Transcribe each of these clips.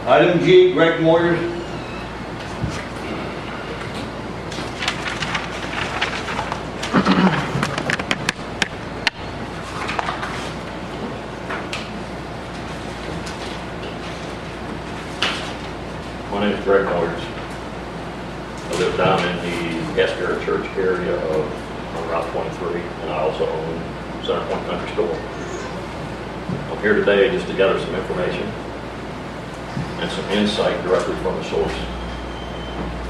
Item G, Greg Moyers. My name is Greg Moyers. I live down in the Gascard Church area on Route 23, and I also own Center Point Country Store. I'm here today just to gather some information and some insight directly from the source.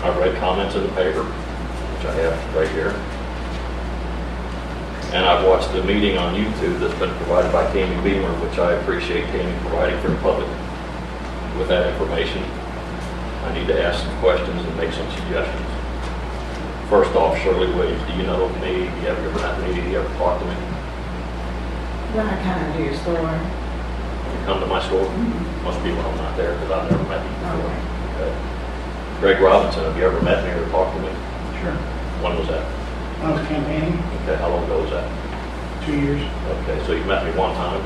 I've read comments in the paper, which I have right here, and I've watched the meeting on YouTube that's been provided by Tammy Beamer, which I appreciate Tammy providing for the public with that information. I need to ask some questions and make some suggestions. First off, Shirley Williams, do you know me? Do you ever met me? Do you ever talk to me? When I kind of do your store. You come to my store? Must be when I'm not there because I've never met you before. Okay. Okay. Greg Robinson, have you ever met me or talked to me? Sure. When was that? I was campaigning Okay, how long ago was that? 2 years. Okay, so you met me one time?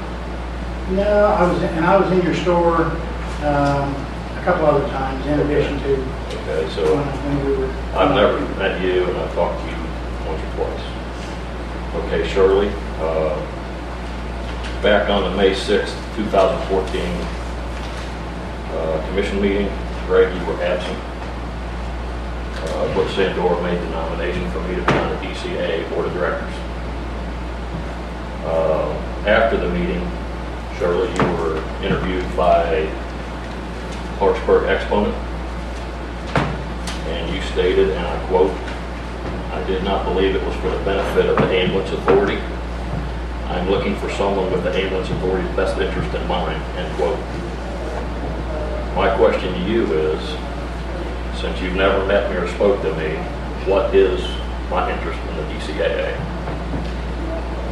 No, I was in your store a couple other times in addition to Okay, so when we were. I've never met you and I've talked to you once or twice. Okay, Shirley, back on the May 6th, 2014 commission meeting, Greg, you were absent. Butch Sandor made the nomination for me to be on the DCAA Board of Directors. After the meeting, Shirley, you were interviewed by Clarksburg Exponent, and you stated, and I quote, "I did not believe it was for the benefit of the ambulance authority. I'm looking for someone with the ambulance authority's best interest in mind," end quote. My question to you is, since you've never met me or spoke to me, what is my interest in the DCAA?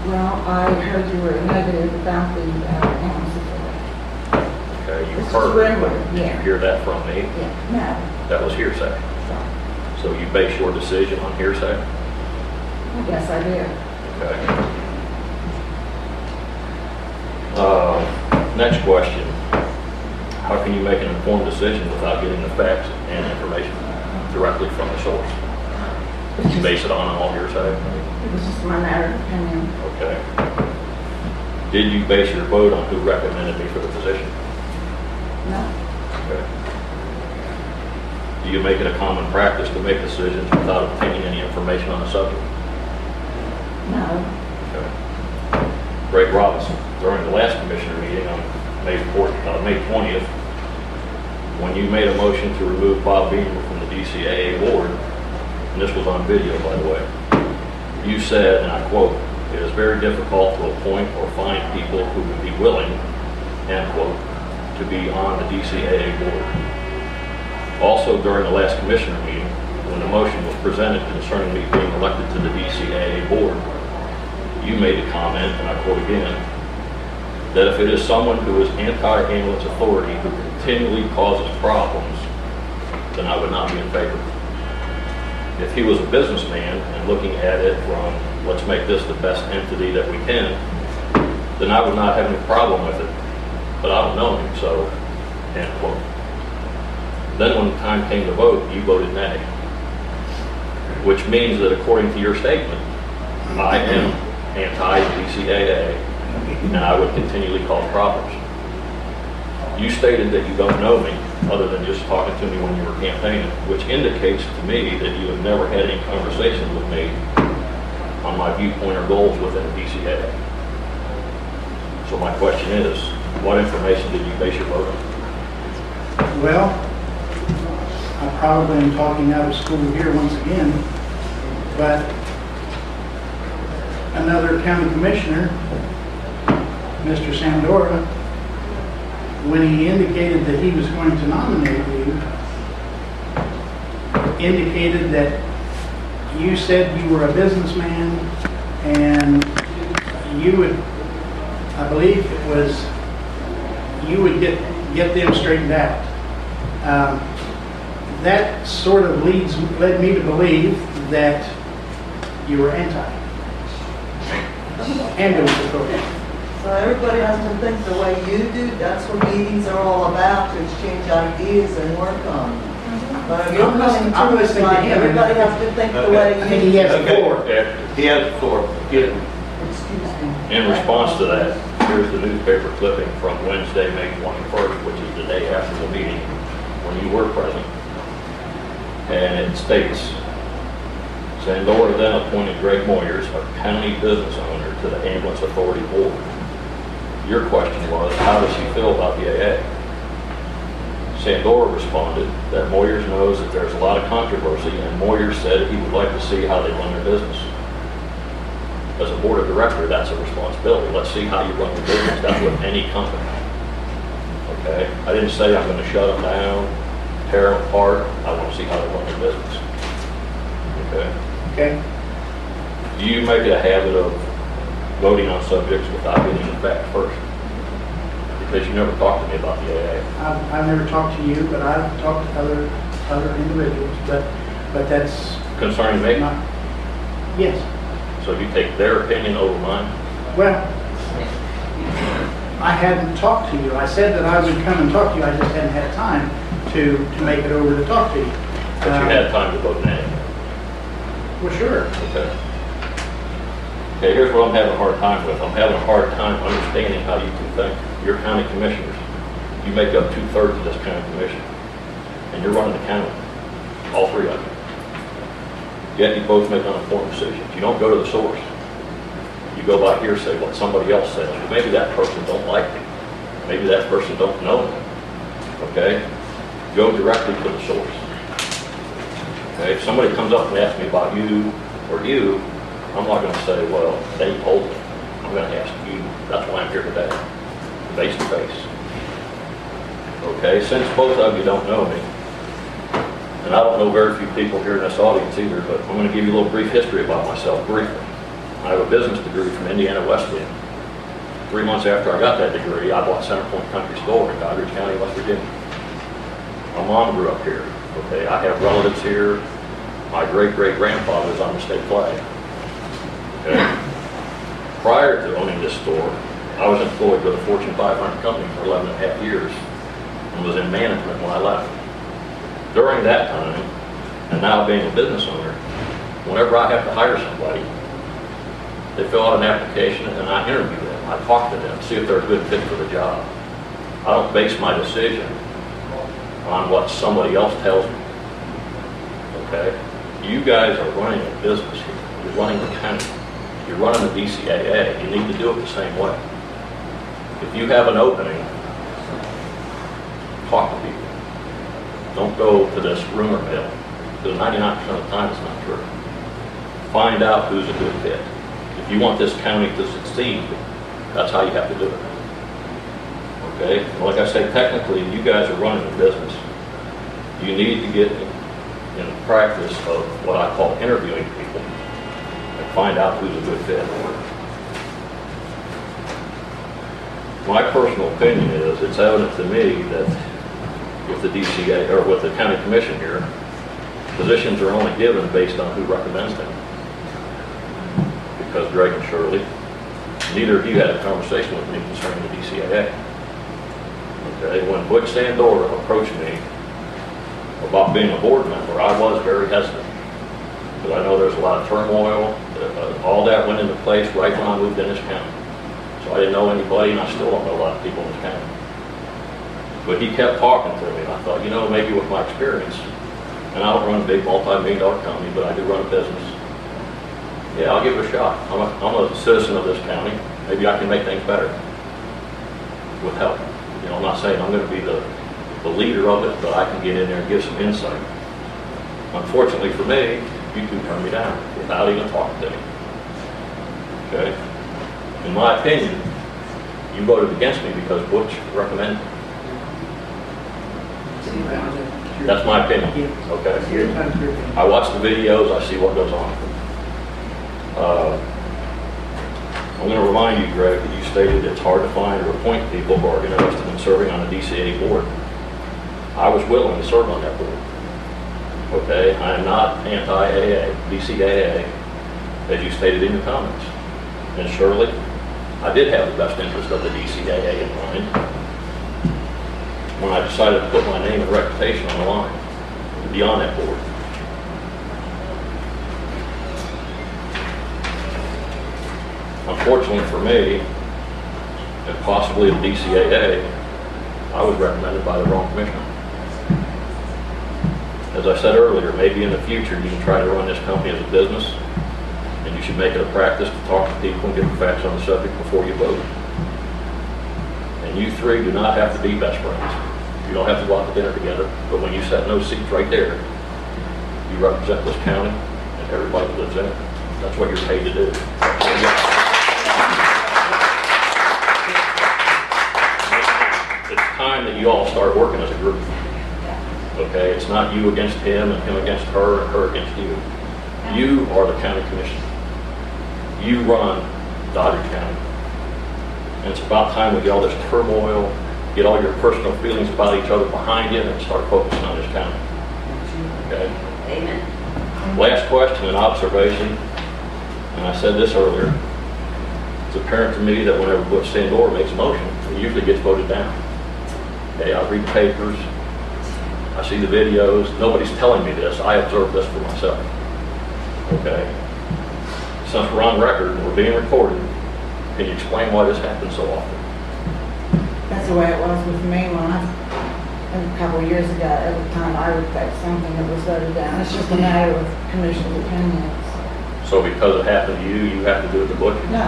Well, I heard you were negative about the ambulance authority. Okay, you This is heard, rumor, did you yeah. hear that from me? Yeah, no. That was hearsay. So you base your decision on hearsay? I guess I did. Okay. Next question. How can you make an informed decision without getting the facts and information directly from the source? It's You just, base it on all hearsay? it was just my matter of opinion. Okay. Did you base your vote on who recommended me for the position? No. Okay. Do you make it a common practice to make decisions without obtaining any information on the subject? No. Okay. Greg Robinson, during the last commissioner meeting on May 20th, when you made a motion to remove Bob Beamer from the DCAA board, and this was on video, by the way, you said, and I quote, "It is very difficult to appoint or find people who would be willing," end quote, "to be on the DCAA board." Also, during the last commissioner meeting, when the motion was presented concerning me being elected to the DCAA board, you made a comment, and I quote again, that if it is someone who is anti-ambulance authority who continually causes problems, then I would not be in favor. If he was a businessman and looking at it from, let's make this the best entity that we can, then I would not have any problem with it. But I don't know him, so, end quote. Then when the time came to vote, you voted nay. Which means that according to your statement, I am anti-DCAA, and I would continually cause problems. You stated that you don't know me, other than just talking to me when you were campaigning, which indicates to me that you have never had any conversations with me on my viewpoint or goals within the DCAA. So my question is, what information did you base your vote on? Well, I probably am talking out of school here once again, but another county commissioner, Mr. Sandora, when he indicated that he was going to nominate you, indicated that you said you were a businessman and you would, I believe it was, you would get them straightened out. That sort of led me to believe that you were anti-ambulance authority. So everybody has to think the way you do. That's what meetings are all about, to exchange ideas and work on them. But if you're I'm listening- coming I'm to us listening to like him. everybody has to think the I way think you he do. has the floor. Okay, he has the floor. Excuse me. In response to that, here's the newspaper clipping from Wednesday, May 21st, which is the day after the meeting, when you were present. And it states, Sandora then appointed Greg Moyers, a county business owner, to the Ambulance Authority Board. Your question was, how does he feel about the AA? Sandora responded that Moyers knows that there's a lot of controversy, and Moyers said he would like to see how they run their business. As a board of director, that's a responsibility. Let's see how you run your business. That's with any company. Okay? I didn't say I'm going to shut them down, tear them apart. I want to see how they run their business. Okay? Okay? Do you make it a habit of voting on subjects without getting the facts first? Because you never talked to me about the AA. I've never talked to you, but I've talked to other individuals, but that's Concerning me? not, yes. So you take their opinion over mine? Well, I hadn't talked to you. I said that I would come and talk to you, I just hadn't had time to make it over to talk to you. But you had time to vote nay. Well, sure. Okay. Okay, here's what I'm having a hard time with. I'm having a hard time understanding how you can think. You're county commissioners. You make up 2/3 of this county commission. And you're running the county. All three of you. Yet you both make uninformed decisions. You don't go to the source. You go by hearsay, what somebody else says. Well, maybe that person don't like me. Maybe that person don't know me. Okay? Go directly to the source. Okay? If somebody comes up and asks me about you or you, I'm not going to say, well, they told me. I'm going to ask you. That's why I'm here today. Face to face. Okay? Since both of you don't know me, and I don't know very few people here in this audience either, but I'm going to give you a little brief history about myself, briefly. I have a business degree from Indiana Wesleyan. 3 months after I got that degree, I bought Center Point Country Store in Doddridge County, West Virginia. My mom grew up here. Okay, I have relatives here. My great-great-grandfather was on the state flag. Okay. Prior to owning this store, I was employed with a Fortune 500 company for 11 and a half years and was in management when I left. During that time, and now being a business owner, whenever I have to hire somebody, they fill out an application and I interview them. I talk to them, see if they're a good fit for the job. I don't base my decision on what somebody else tells me. Okay? You guys are running a business here. You're running the county. You're running the DCAA. You need to do it the same way. If you have an opening, talk to people. Don't go to this rumor mill, because 99% of the time it's not true. Find out who's a good fit. If you want this county to succeed, that's how you have to do it. Okay? And like I say, technically, you guys are running a business. You need to get in practice of what I call interviewing people and find out who's a good fit. My personal opinion is, it's evident to me that with the DCA, or with the county commission here, positions are only given based on who recommends them. Because Greg and Shirley, neither of you had a conversation with me concerning the DCAA. Okay, when Butch Sandora approached me about being a board member, I was very hesitant. Because I know there's a lot of turmoil, all that went into place right when I moved in this county. So I didn't know anybody, and I still don't know a lot of people in this county. But he kept talking to me, and I thought, you know, maybe with my experience, and I don't run a big multi-million-dollar company, but I do run a business. Yeah, I'll give it a shot. I'm a citizen of this county. Maybe I can make things better with help. You know, I'm not saying I'm going to be the leader of it, but I can get in there and give some insight. Unfortunately for me, you two turned me down without even talking to me. Okay? In my opinion, you voted against me because Butch recommended. That's my opinion. Okay? I watch the videos, I see what goes on. I'm going to remind you, Greg, that you stated it's hard to find or appoint people who are interested in serving on the DCAA board. I was willing to serve on that board. Okay? I am not anti-AA, DCAA, as you stated in your comments. And Shirley, I did have the best interest of the DCAA in mind when I decided to put my name and reputation on the line to be on that board. Unfortunately for me, and possibly the DCAA, I was recommended by the wrong commissioner. As I said earlier, maybe in the future you can try to run this company as a business, and you should make it a practice to talk to people and get the facts on the subject before you vote. And you three do not have to be best friends. You don't have to go out to dinner together, but when you sit in those seats right there, you represent this county and everybody that lives in it. That's what you're paid to do. It's time that you all start working as a group. Okay, it's not you against him and him against her and her against you. You are the county commission. You run Doddridge County. And it's about time we get all this turmoil, get all your personal feelings about each other behind you and start focusing on this county. Okay? Amen. Last question and observation, and I said this earlier, it's apparent to me that whenever Butch Sandor makes a motion, it usually gets voted down. Okay, I read the papers, I see the videos, nobody's telling me this, I observe this for myself. Okay? Since we're on record and we're being recorded, can you explain why this happens so often? That's the way it was with me when a couple of years ago, every time I would take something that was voted down. It's just a matter of commission's opinions. So because it happened to you, you have to do it to Butch? No. I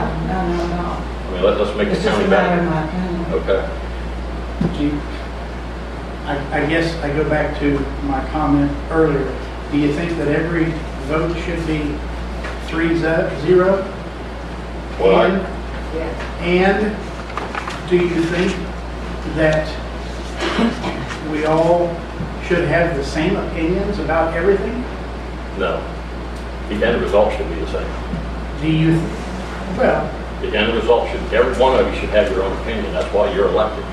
mean, let's make It's the just county a matter of better. my opinion. Okay. I guess I go back to my comment earlier. Do you think that every vote should be 3-0? Well, And do you think that we all should have the same opinions about everything? no. The end result should be the same. Do you, well, The end result should, every one of you should have your own opinion. That's why you're elected.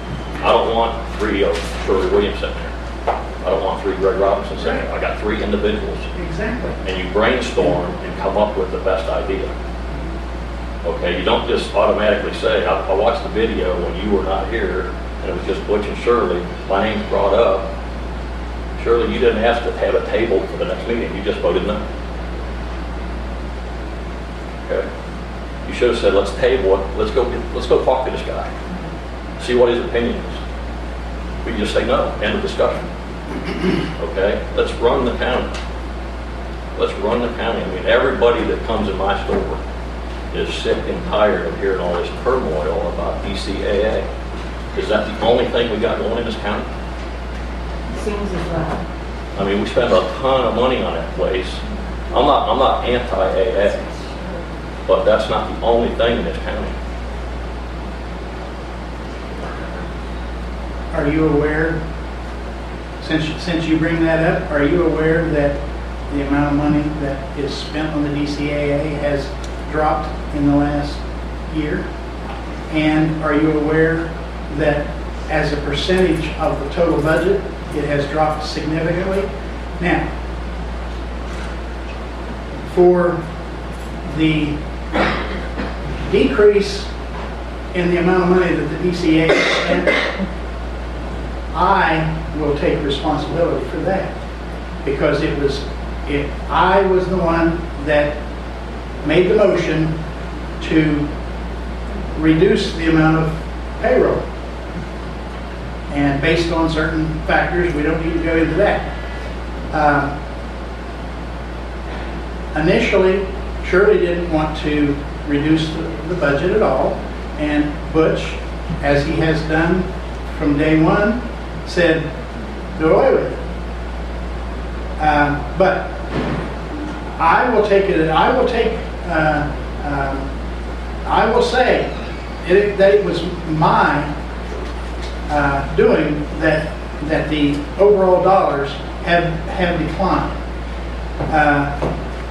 I don't want 3 of Shirley Williams sitting there. I don't want 3 Greg Robinson sitting there. I got 3 individuals. exactly. And you brainstorm and come up with the best idea. Okay, you don't just automatically say, I watched the video when you were not here, and it was just Butch and Shirley, my name's brought up. Shirley, you didn't ask to have a table for the next meeting, you just voted no. Okay? You should have said, let's table it, let's go talk to this guy, see what his opinion is. We just say no, end of discussion. Okay, let's run the county. Let's run the county. I mean, everybody that comes in my store is sick and tired of hearing all this turmoil about DCAA. Is that the only thing we got going in this county? Seems as though. I mean, we spend a ton of money on that place. I'm not anti-AA, but that's not the only thing in this county. Are you aware, since you bring that up, are you aware that the amount of money that is spent on the DCAA has dropped in the last year? And are you aware that as a percentage of the total budget, it has dropped significantly? Now, for the decrease in the amount of money that the DCAA spent, I will take responsibility for that, because I was the one that made the motion to reduce the amount of payroll. And based on certain factors, we don't need to go into that. Initially, Shirley didn't want to reduce the budget at all, and Butch, as he has done from day one, said, do away with it. But I will take it, I will say that it was my doing that the overall dollars have declined.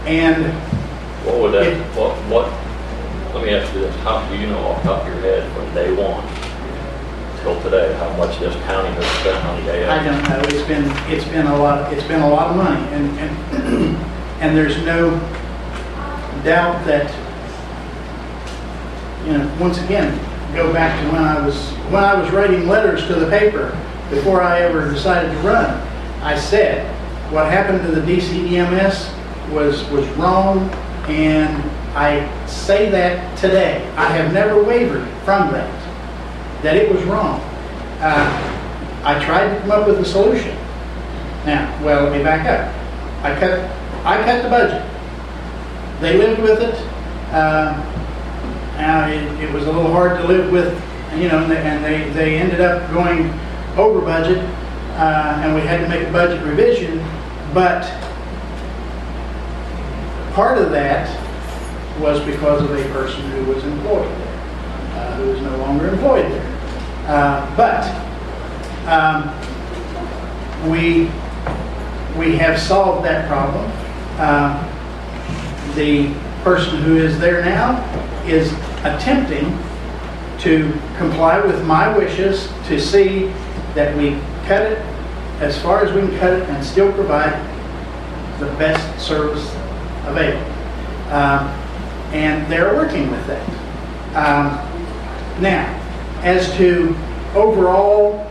And What would that, what, let me ask you this, how do you know off the top of your head from day one till today, how much this county has spent on the AA? I don't know. It's been a lot of money, and there's no doubt that once again, go back to when I was writing letters to the paper before I ever decided to run. I said, what happened to the DCEMS was wrong, and I say that today. I have never wavered from that it was wrong. I tried to come up with a solution. Now, well, let me back up. I cut the budget. They lived with it. It was a little hard to live with, and they ended up going over budget, and we had to make a budget revision. But part of that was because of a person who was employed there, who is no longer employed there. We have solved that problem. The person who is there now is attempting to comply with my wishes to see that we cut it as far as we can cut it and still provide the best service available. And they're working with that. Now, as to overall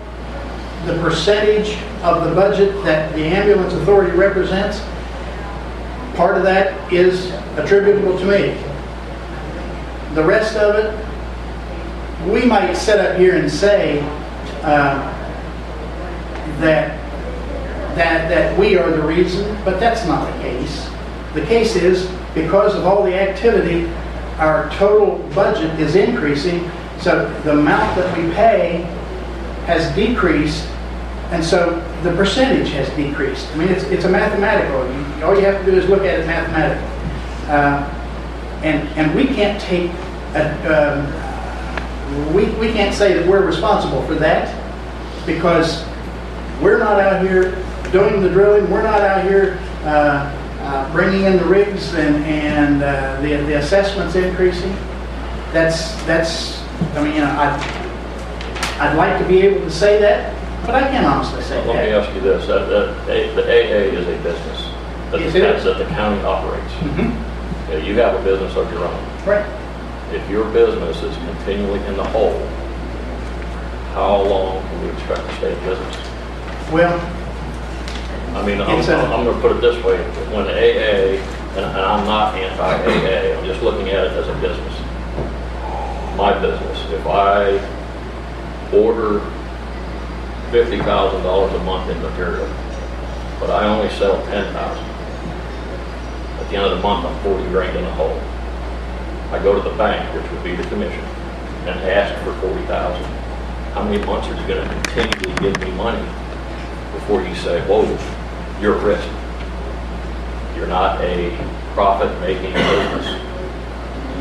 the percentage of the budget that the ambulance authority represents, part of that is attributable to me. The rest of it, we might sit up here and say that we are the reason, but that's not the case. The case is, because of all the activity, our total budget is increasing, so the amount that we pay has decreased, and so the percentage has decreased. I mean, it's a mathematical. All you have to do is look at it mathematically. And we can't take, we can't say that we're responsible for that, because we're not out here doing the drilling. We're not out here bringing in the rigs and the assessments increasing. I mean, I'd like to be able to say that, but I can't honestly say that. Let me ask you this, the AA is a business that the county operates. Mm-hmm. You have a business of your own. Right. If your business is continually in the hole, how long can we expect to stay in business? Well, I mean, I'm going to put it this way. When the AA, and I'm not anti-AA, I'm just looking at it as a business. My business, if I order $50,000 a month in material, but I only sell 10,000, at the end of the month, I'm 40 grand in the hole. I go to the bank, which would be the commission, and ask for 40,000. How many months are you going to continually give me money before you say, whoa, you're at risk? You're not a profit-making business.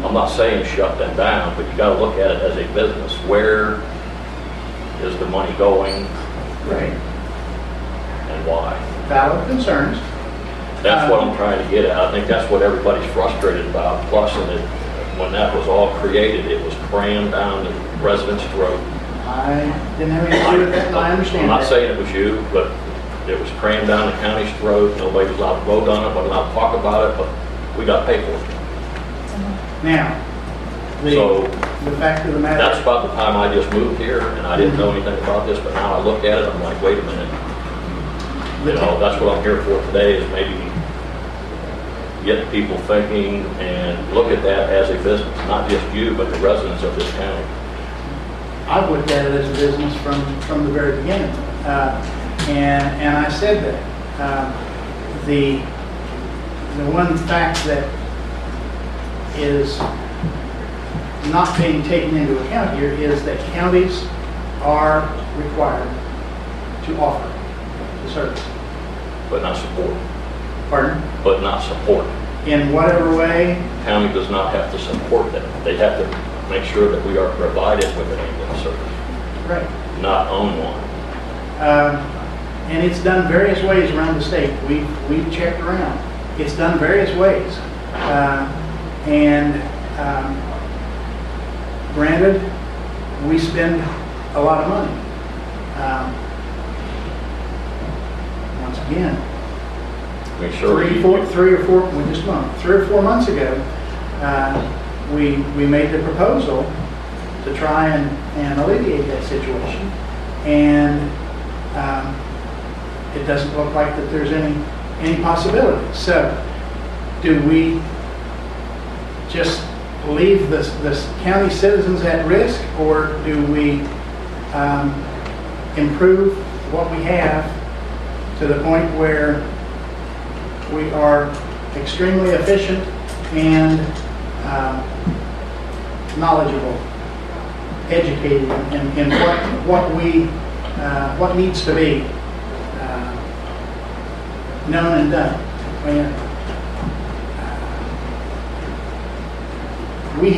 I'm not saying shut them down, but you got to look at it as a business. Where is the money going? right. And why? Valid concerns. That's what I'm trying to get at. I think that's what everybody's frustrated about. Plus, when that was all created, it was crammed down the residents' throat. I didn't have anything to do with that, and I understand I'm not that. saying it was you, but it was crammed down the county's throat. Nobody was allowed to vote on it, wasn't allowed to talk about it, but we got paid for it. Now, So the fact of the matter. that's about the time I just moved here, and I didn't know anything about this, but now I look at it, I'm like, wait a minute. You know, that's what I'm here for today, is maybe get people thinking and look at that as a business, not just you, but the residents of this county. I've looked at it as a business from the very beginning, and I said that. The one fact that is not being taken into account here is that counties are required to offer the service. But not support. Pardon? But not support. In whatever way. County does not have to support that. They have to make sure that we are provided with an ambulance service, Right. not own one. And it's done various ways around the state. We've checked around. It's done various ways. Granted, we spend a lot of money. Once again, I mean, sure, 3 or 4 months ago, we made the proposal to try and alleviate that situation. And it doesn't look like that there's any possibility. So do we just leave this county citizens at risk, or do we improve what we have to the point where we are extremely efficient and knowledgeable, educated in what needs to be known and done? We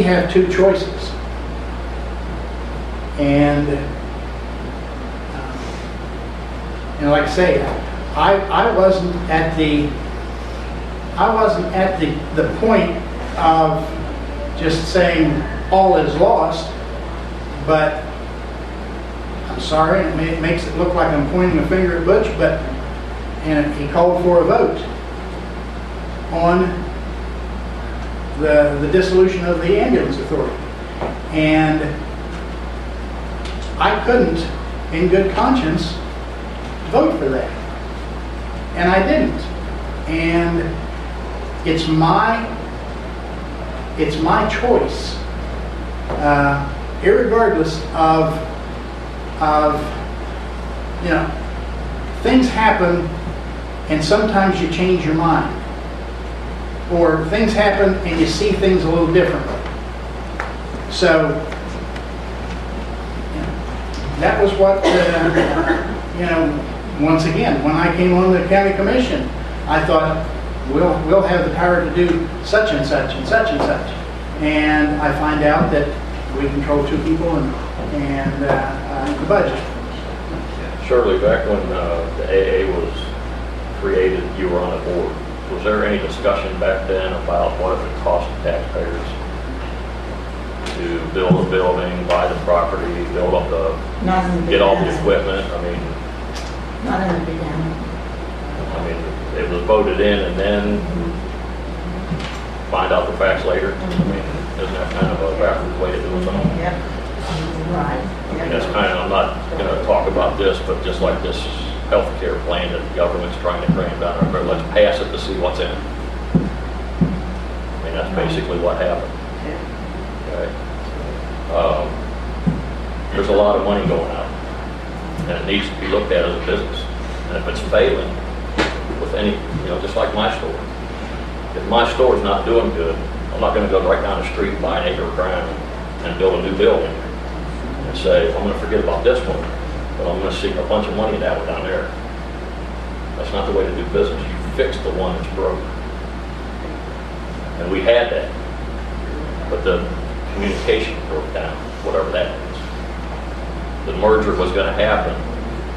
have two choices, and like I say, I wasn't at the point of just saying all is lost, but I'm sorry, it makes it look like I'm pointing a finger at Butch, and he called for a vote on the dissolution of the ambulance authority. And I couldn't, in good conscience, vote for that. And I didn't. And it's my choice, irregardless of things happen, and sometimes you change your mind, or things happen and you see things a little differently. So that was what once again, when I came on the county commission, I thought we'll have the power to do such and such and such and such, and I find out that we control two people and the budget. Shirley, back when the AA was created, you were on the board. Was there any discussion back then about what it would cost taxpayers to build a building, buy the property, build up get all the equipment? I mean, not in the beginning. It was voted in and then find out the facts later. I mean, isn't that kind of a backwards way to do something? Yep. Right. I mean, that's kind of, I'm not going to talk about this, but just like this healthcare plan that the government's trying to cram down our throat, let's pass it to see what's in it. I mean, that's basically what happened. Okay. There's a lot of money going out, and it needs to be looked at as a business. And if it's failing with any, just like my store, if my store's not doing good, I'm not going to go right down the street and buy an acre of ground and build a new building and say, I'm going to forget about this one, but I'm going to seek a bunch of money that way down there. That's not the way to do business. You fix the one that's broke. And we had that, but the communication broke down, whatever that is. The merger was going to happen,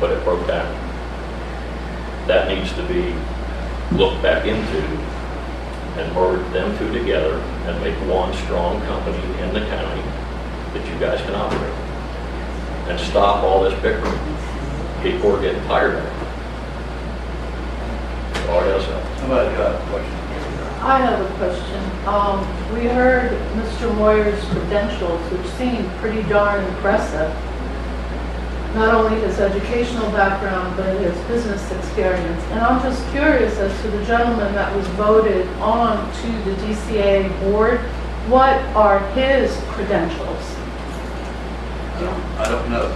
but it broke down. That needs to be looked back into and merge them two together and make one strong company in the county that you guys can operate. And stop all this bickering. People are getting tired of it. All right, How about a question? I have a question. We heard Mr. Moyers' credentials, which seemed pretty darn impressive. Not only his educational background, but his business experience. And I'm just curious as to the gentleman that was voted on to the DCAA board, what are his credentials? I don't know.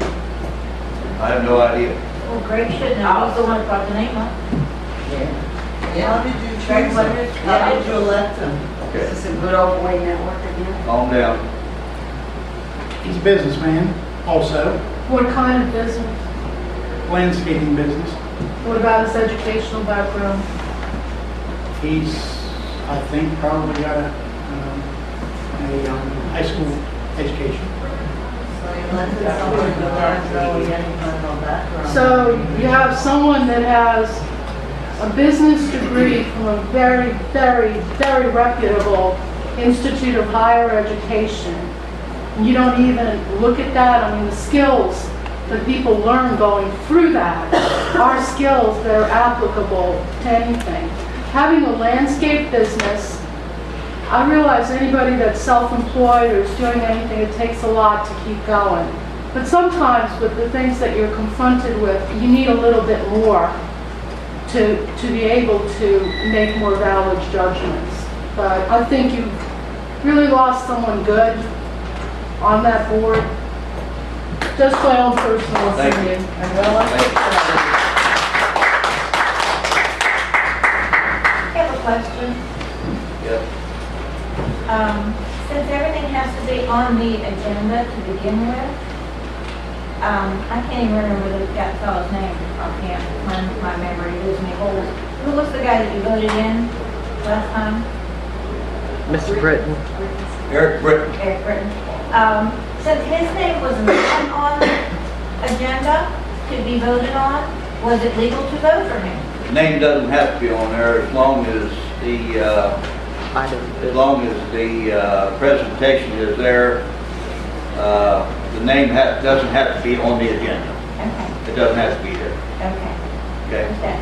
I have no idea. Well, Greg shouldn't have, he's the one that brought the name up. How did you choose him? How did you elect him? Okay, This is a good old boy network again. calm down. He's a businessman, also, What kind of business? landscaping business. What about his educational background? He's, I think, probably got a high school education. So you elected someone who doesn't really any kind of background. So you have someone that has a business degree from a very, very, very reputable institute of higher education. And you don't even look at that. I mean, the skills that people learn going through that are skills that are applicable to anything. Having a landscape business, I realize anybody that's self-employed or is doing anything, it takes a lot to keep going. But sometimes with the things that you're confronted with, you need a little bit more to be able to make more valid judgments. But I think you've really lost someone good on that board. Just my own personal Thank you. opinion. And well, I think I have a question. Yep. Since everything has to be on the agenda to begin with, I can't even remember that fellow's name offhand. My memory leaves me holes. Who was the guy that you voted in last time? Mr. Britton. Eric Britton. Eric Britton. Since his name was not on the agenda to be voted on, was it legal to vote for him? His name doesn't have to be on there as long as the, presentation is there. The name doesn't have to be on the agenda. Okay, It doesn't have to be there. okay. Okay. Okay.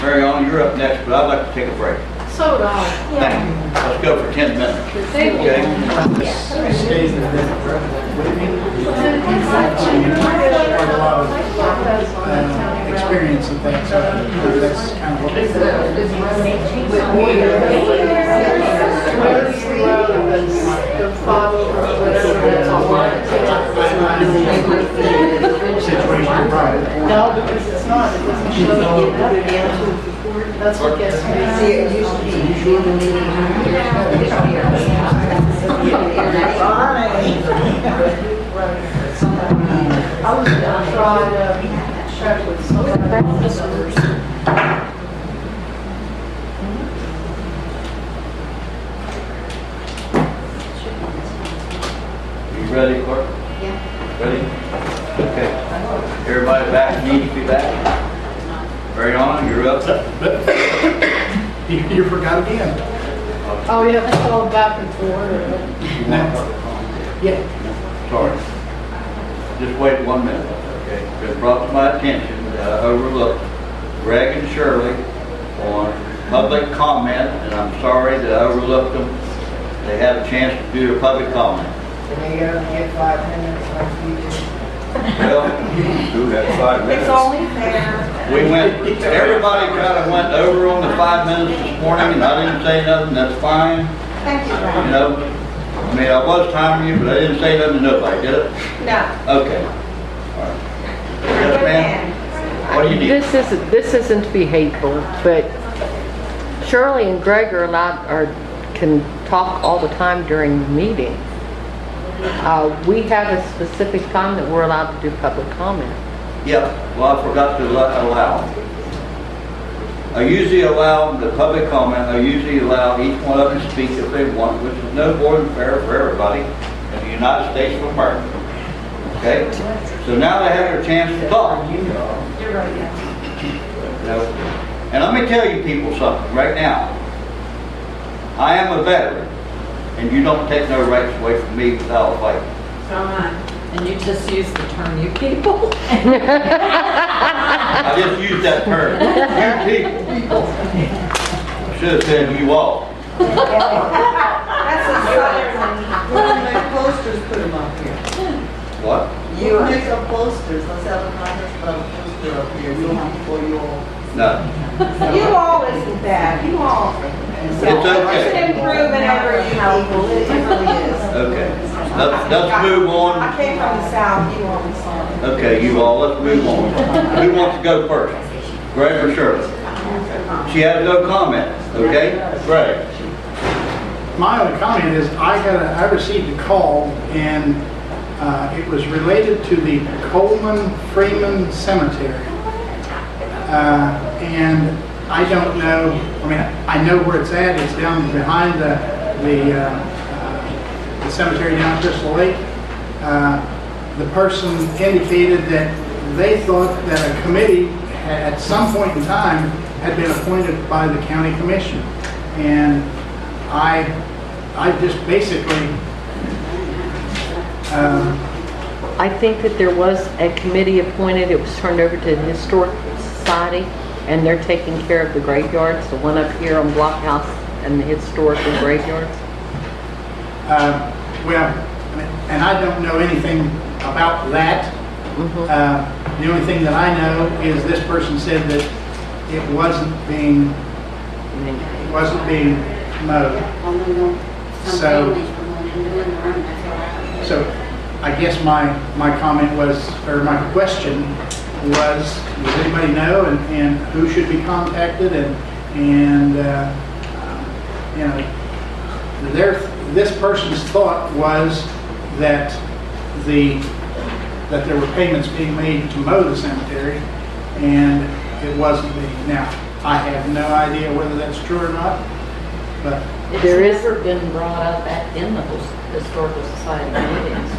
Mary Ellen, you're up next, but I'd like to take a break. So would I. Thank you. Let's go for 10 minutes. Thank you. Okay? Stays there, doesn't it? What do you mean? Quite a lot of experience and things, so that's kind of what we do. The father or whatever, that's all right. Situation, right. No, because it's not, it doesn't show that. That's what gets me. See, it used to be. I was gonna try to check with some of the officers. You ready, Clark? Yeah. Ready? Okay. Everybody back, needs to be back. Mary Ellen, you're up. You forgot again. Oh, you have to go back and forth. Yeah. Sorry. Just wait 1 minute, okay? It brought to my attention that I overlooked Greg and Shirley on public comment, and I'm sorry that I overlooked them. They had a chance to do a public comment. They only get 5 minutes like you do. Well, who had 5 minutes? It's only fair. We went, everybody kind of went over on the 5 minutes this morning, and I didn't say nothing, that's fine. Thank you, You Brian. know, I mean, I was timing you, but I didn't say nothing to nobody, did it? No. Okay. All right. Yes, ma'am? What do you need? This isn't to be hateful, but Shirley and Greg are can talk all the time during meetings. We have a specific time that we're allowed to do public comment. Yeah, well, I forgot to allow. I usually allow the public comment, I usually allow each one of them to speak if they want, which is no more than fair for everybody in the United States of America. Okay? So now they have their chance to talk. You know? And let me tell you people something right now. I am a veteran, and you don't take no rights away from me without a fight. So am I. And you just use the term "you people." I just used that term. You people. I should have said you all. That's a southern. We'll make posters, put them up here. What? You make up posters, let's have a contest about a poster up here, you for you all. No. You all isn't bad. You all. It's okay. It's an improvement over you people. It really is. Okay. Let's move I on. came from the south, you all the south. Okay, you all, let's move on. Who wants to go first? Greg or Shirley? She has no comment, okay? Greg? My only comment is I received a call and it was related to the Coleman Freeman Cemetery. And I don't know, I mean, I know where it's at. It's down behind the cemetery down at Crystal Lake. The person indicated that they thought that a committee at some point in time had been appointed by the county commission. And I just basically I think that there was a committee appointed. It was turned over to the Historic Society, and they're taking care of the graveyards, the one up here on Blockhouse and the historical graveyards? Well, and I don't know anything about that. The only thing that I know is this person said that it wasn't being mowed. So- So I guess my comment was, or my question was, does anybody know and who should be contacted and you know, this person's thought was that there were payments being made to mow the cemetery and it wasn't being. Now, I have no idea whether that's true or not, but It's There is- never been brought up in the Historical Society meetings.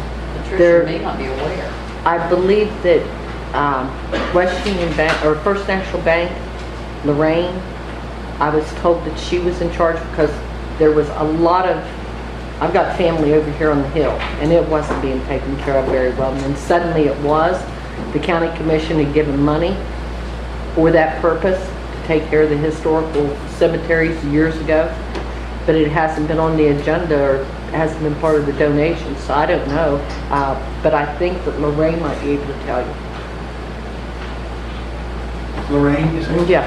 There- Patricia may not be aware. I believe that West Union Bank, or First National Bank, Lorraine, I was told that she was in charge because there was a lot of, I've got family over here on the hill, and it wasn't being taken care of very well. And then suddenly it was. The county commission had given money for that purpose, to take care of the historical cemeteries years ago, but it hasn't been on the agenda or hasn't been part of the donation, so I don't know. But I think that Lorraine might be able to tell you. Lorraine, you said? Yeah.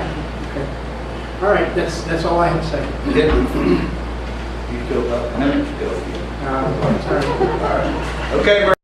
Okay. All right, that's all I had to say. You still got minutes to go? Sorry. All right. Okay,